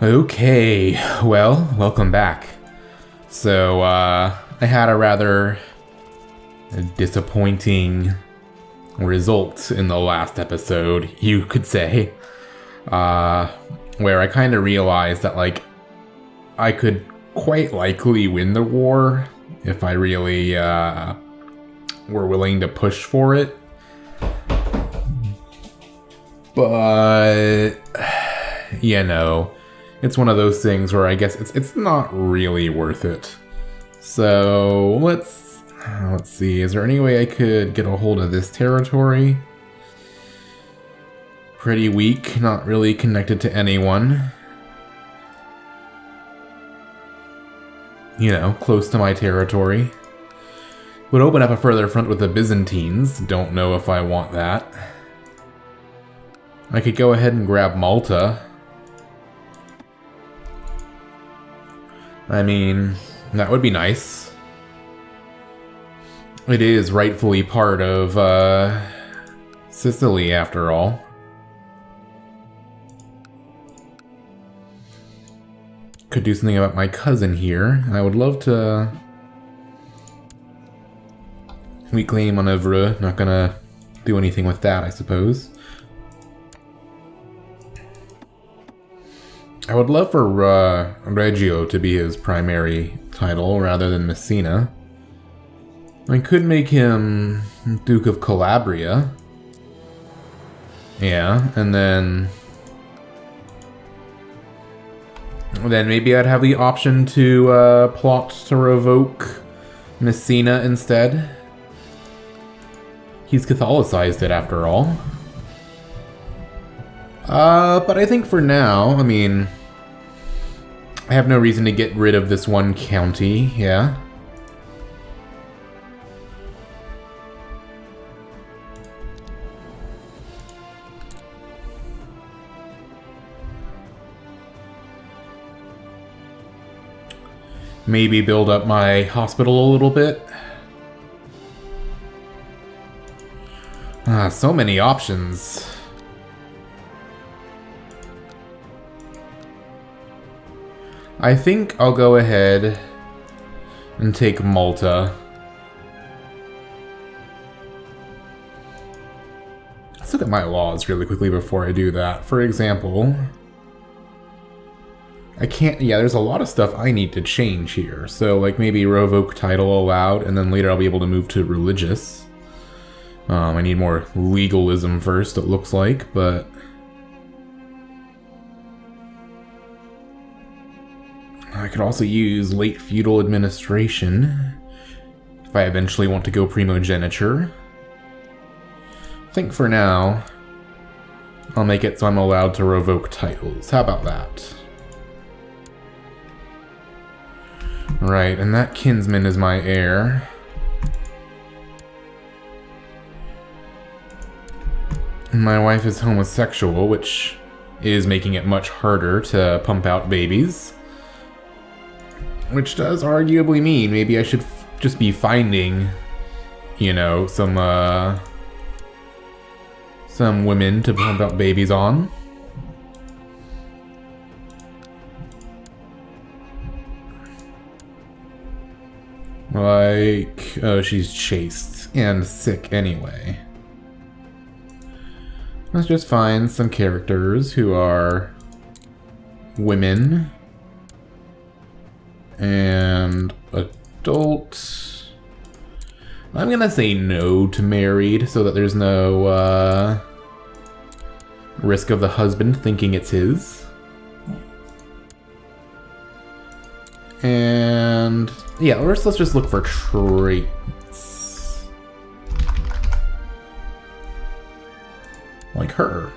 Okay, well, welcome back. So, I had a rather disappointing result in the last episode, you could say, where I kind of realized that, like, I could quite likely win the war if I really, were willing to push for it. But, you know, it's one of those things where I guess it's not really worth it. So let's see. Is there any way I could get a hold of this territory? Pretty weak, not really connected to anyone. You know, close to my territory. Would open up a further front with the Byzantines. Don't know if I want that. I could go ahead and grab Malta. I mean, that would be nice. It is rightfully part of Sicily, after all. Could do something about my cousin here. I would love to reclaim on Evreux. Not gonna do anything with that, I suppose. I would love for Reggio to be his primary title rather than Messina. I could make him Duke of Calabria. Yeah, and then maybe I'd have the option to plot to revoke Messina instead. He's Catholicized it after all. But I think for now, I mean, I have no reason to get rid of this one county, yeah. Maybe build up my hospital a little bit. So many options. I think I'll go ahead and take Malta. Let's look at my laws really quickly before I do that. For example, I can't, yeah, there's a lot of stuff I need to change here. So, like, maybe revoke title allowed, and then later I'll be able to move to religious. I need more legalism first, it looks like, but I could also use late feudal administration if I eventually want to go primogeniture. I think for now, I'll make it so I'm allowed to revoke titles. How about that? Right, and that kinsman is my heir. And my wife is homosexual, which is making it much harder to pump out babies. Which does arguably mean maybe I should just be finding, you know, some women to pump out babies on. Like, oh, she's chaste and sick anyway. Let's just find some characters who are women and adult. I'm gonna say no to married so that there's no risk of the husband thinking it's his. And yeah, let's just look for traits. Like her.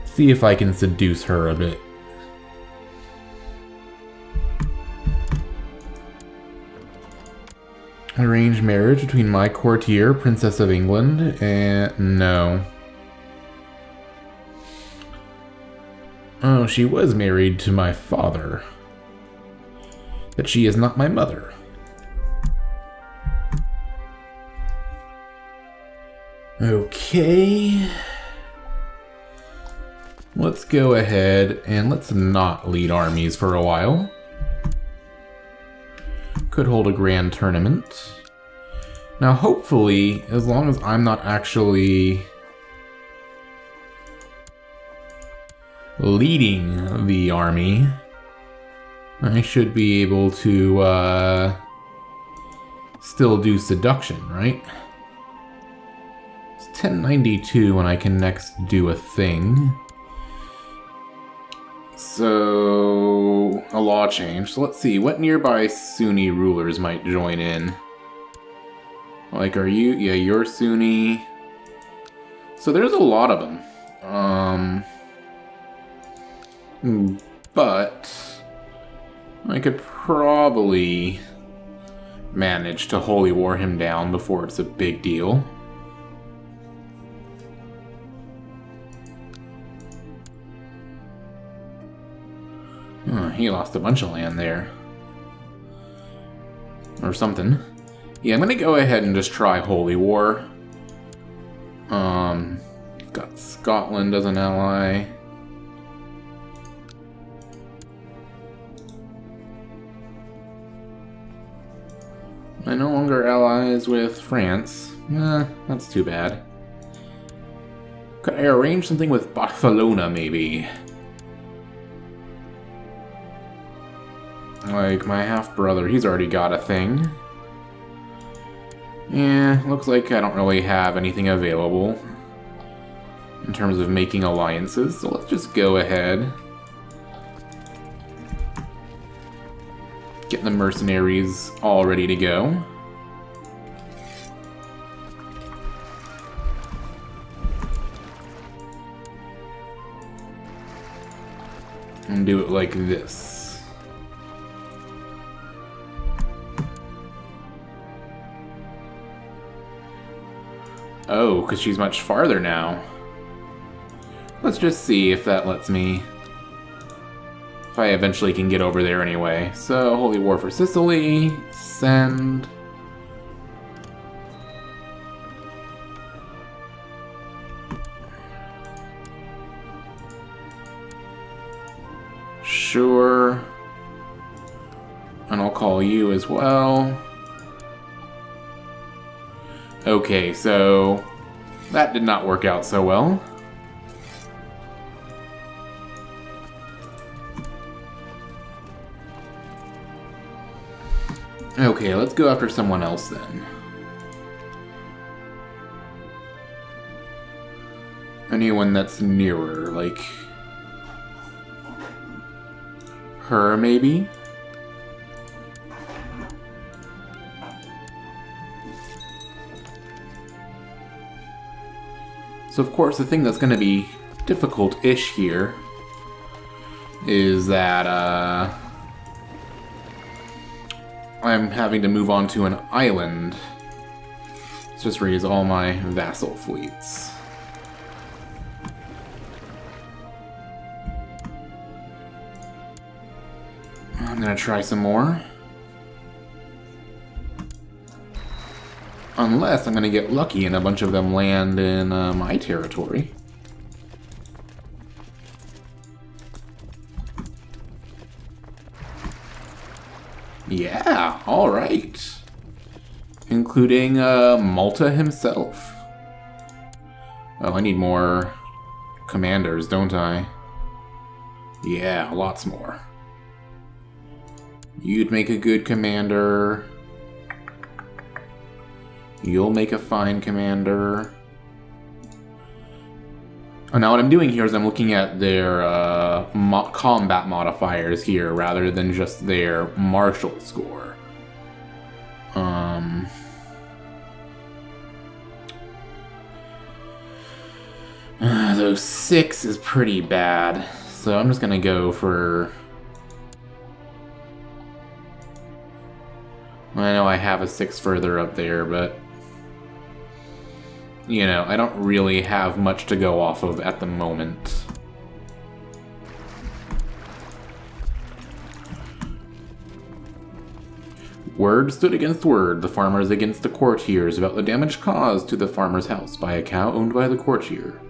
See if I can seduce her a bit. Arranged marriage between my courtier, Princess of England, and no. Oh, she was married to my father. But she is not my mother. Okay. let's go ahead and let's not lead armies for a while. Could hold a grand tournament. Now hopefully, as long as I'm not actually leading the army, I should be able to still do seduction, right? It's 1092 when I can next do a thing. So, a law change. So let's see, what nearby Sunni rulers might join in? Like, are you? Yeah, you're Sunni. So there's a lot of them. But I could probably manage to holy war him down before it's a big deal. He lost a bunch of land there. Or something. Yeah, I'm gonna go ahead and just try holy war. Got Scotland as an ally. I no longer allies with France. That's too bad. Could I arrange something with Barcelona, maybe? Like, my half-brother, he's already got a thing. Yeah, looks like I don't really have anything available in terms of making alliances, so let's just go ahead. Get the mercenaries all ready to go. And do it like this. Oh, because she's much farther now. Let's just see if that lets me... If I eventually can get over there anyway. So, Holy War for Sicily. Send. Sure. And I'll call you as well. Okay, so that did not work out so well. Okay, let's go after someone else then. Anyone that's nearer, like her maybe? So of course the thing that's going to be difficult-ish here is that I'm having to move on to an island. Let's just raise all my vassal fleets. I'm gonna try some more. Unless I'm gonna get lucky and a bunch of them land in my territory. Yeah, alright. Including Malta himself. Oh, I need more commanders, don't I? Yeah, lots more. You'd make a good commander. You'll make a fine commander. Oh, now what I'm doing here is I'm looking at their combat modifiers here rather than just their martial score. Those 6 is pretty bad, so I'm just gonna go for... I know I have a 6 further up there, but... you know, I don't really have much to go off of at the moment. Word stood against word, the farmers against the courtiers, about the damage caused to the farmer's house by a cow owned by the courtier.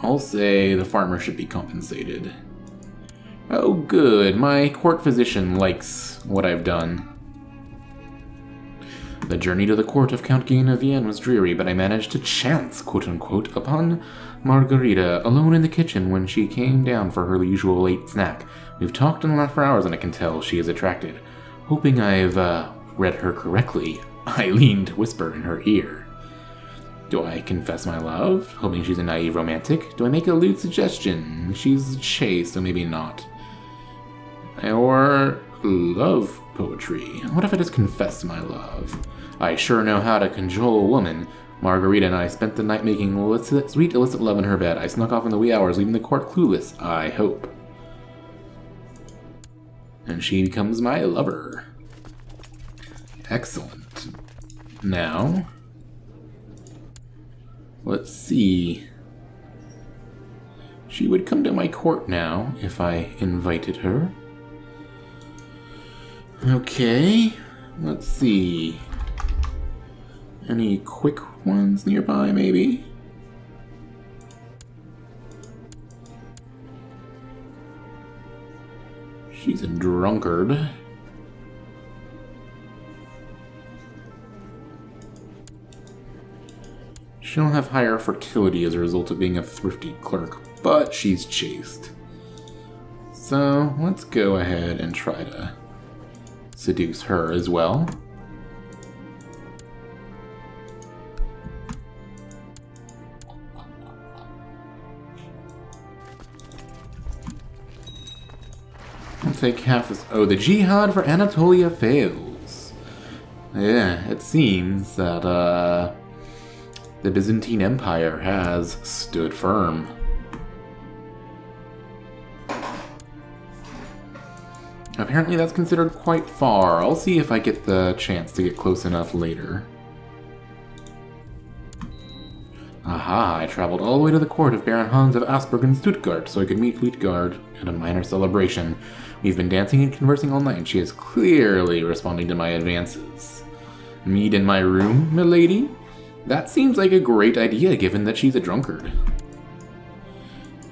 I'll say the farmer should be compensated. Oh good, my court physician likes what I've done. The journey to the court of Count Gain of Vienne was dreary, but I managed to chance, quote-unquote, upon Margarita alone in the kitchen when she came down for her usual late snack. We've talked and laughed for hours, and I can tell she is attracted. Hoping I've read her correctly, I leaned to whisper in her ear. Do I confess my love, hoping she's a naive romantic? Do I make a lewd suggestion? She's chaste, so maybe not. Or love poetry. What if I just confess my love? I sure know how to cajole a woman. Margarita and I spent the night making sweet illicit love in her bed. I snuck off in the wee hours, leaving the court clueless, I hope. And she becomes my lover. Excellent. Now, let's see. She would come to my court now if I invited her. Okay, let's see. Any quick ones nearby, maybe? She's a drunkard. She'll have higher fertility as a result of being a thrifty clerk, but she's chaste. So let's go ahead and try to seduce her as well. I'll take half this. Oh, the jihad for Anatolia fails. Yeah, it seems that the Byzantine Empire has stood firm. Apparently that's considered quite far. I'll see if I get the chance to get close enough later. Aha, I traveled all the way to the court of Baron Hans of Asperg in Stuttgart so I could meet Luitgard at a minor celebration. We've been dancing and conversing all night, and she is clearly responding to my advances. Meet in my room, milady? That seems like a great idea given that she's a drunkard.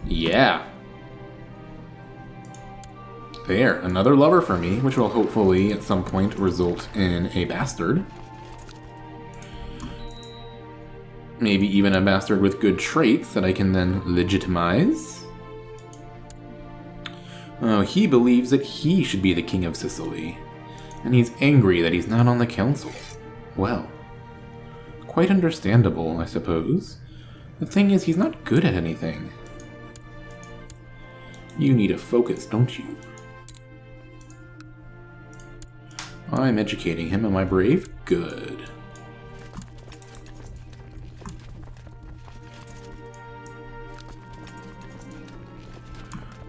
Yeah. There, another lover for me, which will hopefully at some point result in a bastard. Maybe even a bastard with good traits that I can then legitimize. Oh, he believes that he should be the king of Sicily. And he's angry that he's not on the council. Well, quite understandable, I suppose. The thing is, he's not good at anything. You need a focus, don't you? I'm educating him, am I brave? Good.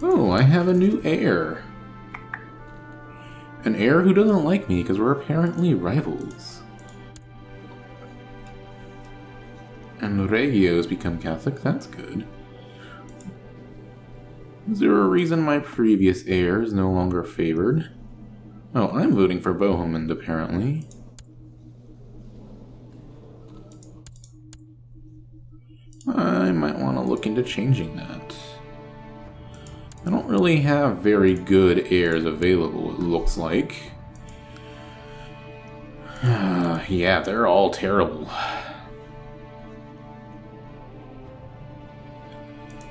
Oh, I have a new heir. An heir who doesn't like me because we're apparently rivals. And Regio's become Catholic, that's good. Is there a reason my previous heir is no longer favored? Oh, I'm voting for Bohemond, apparently. I might want to look into changing that. I don't really have very good heirs available, it looks like. Yeah, they're all terrible.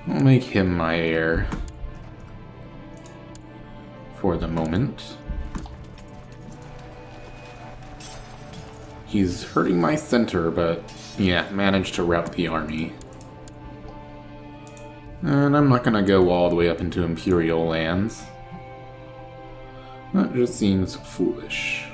I'll make him my heir. For the moment. He's hurting my center, but yeah, managed to rout the army. And I'm not gonna go all the way up into Imperial lands. That just seems foolish.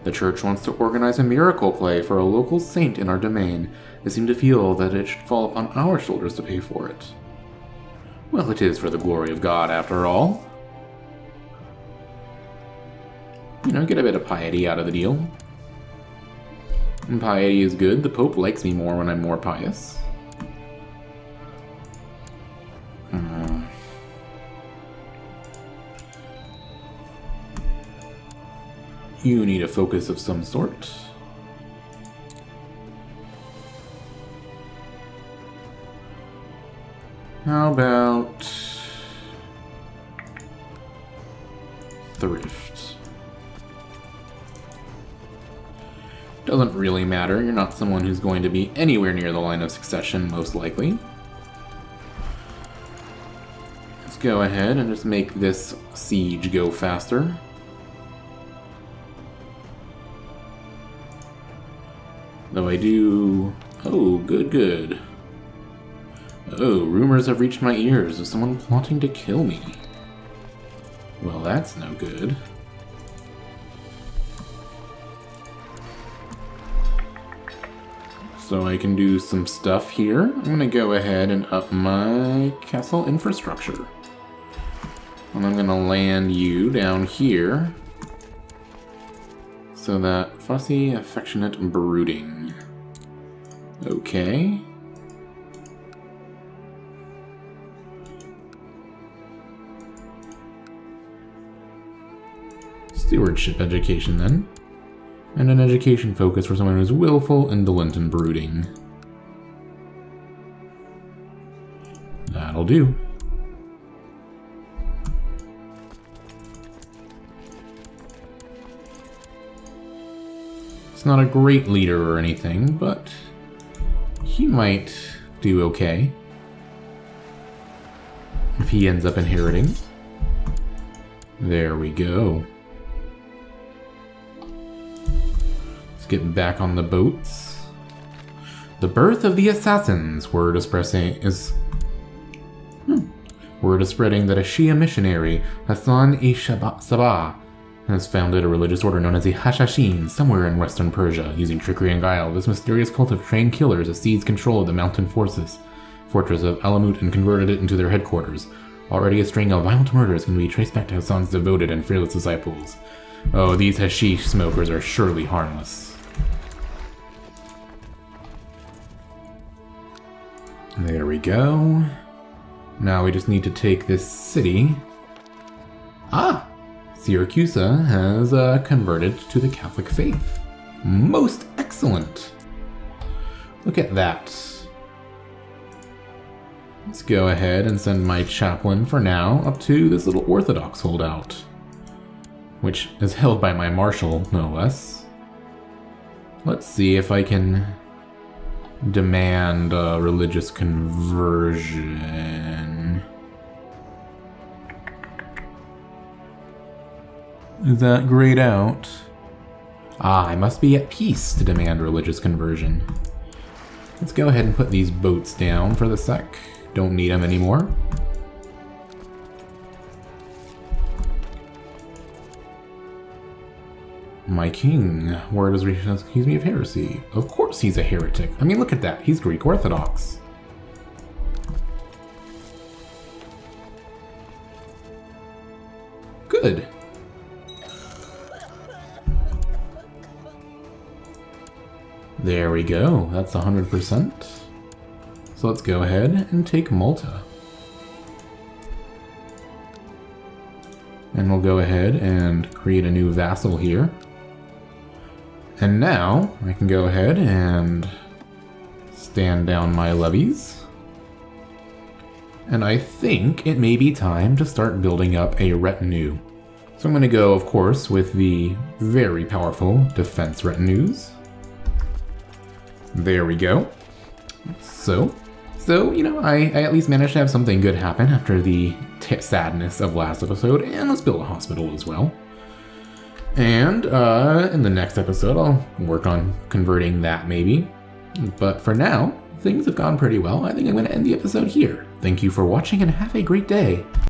The church wants to organize a miracle play for a local saint in our domain. They seem to feel that it should fall upon our shoulders to pay for it. Well, it is for the glory of God, after all. You know, get a bit of piety out of the deal. And piety is good. The Pope likes me more when I'm more pious. You need a focus of some sort. How about thrift? Doesn't really matter. You're not someone who's going to be anywhere near the line of succession, most likely. Let's go ahead and just make this siege go faster. Though I do... Oh, good. Oh, rumors have reached my ears of someone plotting to kill me. Well, that's no good. So I can do some stuff here. I'm gonna go ahead and up my castle infrastructure. And I'm gonna land you down here. So that fussy, affectionate brooding. Okay. Stewardship education, then. And an education focus for someone who's willful, indolent, and brooding. That'll do. It's not a great leader or anything, but he might do okay if he ends up inheriting. There we go. Let's get back on the boats. The birth of the assassins. Word is spreading that a Shia missionary, Hassan-e-Sabah, has founded a religious order known as the Hashashin somewhere in western Persia. Using trickery and guile, this mysterious cult of trained killers has seized control of the mountain fortress of Alamut and converted it into their headquarters. Already a string of violent murders can be traced back to Hassan's devoted and fearless disciples. Oh, these hashish smokers are surely harmless. There we go. Now we just need to take this city. Ah! Syracusa has converted to the Catholic faith. Most excellent! Look at that. Let's go ahead and send my chaplain for now up to this little Orthodox holdout, which is held by my marshal, no less. Let's see if I can demand a religious conversion. Is that grayed out? Ah, I must be at peace to demand religious conversion. Let's go ahead and put these boats down for the sec. Don't need them anymore. My king, word has reached us, accuse me of heresy. Of course he's a heretic. I mean, look at that. He's Greek Orthodox. Good. There we go. That's 100%. So let's go ahead and take Malta. And we'll go ahead and create a new vassal here. And now I can go ahead and stand down my levies. And I think it may be time to start building up a retinue. So I'm going to go, of course, with the very powerful defense retinues. There we go. So, you know, I at least managed to have something good happen after the sadness of last episode, and let's build a hospital as well. And in the next episode, I'll work on converting that maybe. But for now, things have gone pretty well. I think I'm going to end the episode here. Thank you for watching and have a great day.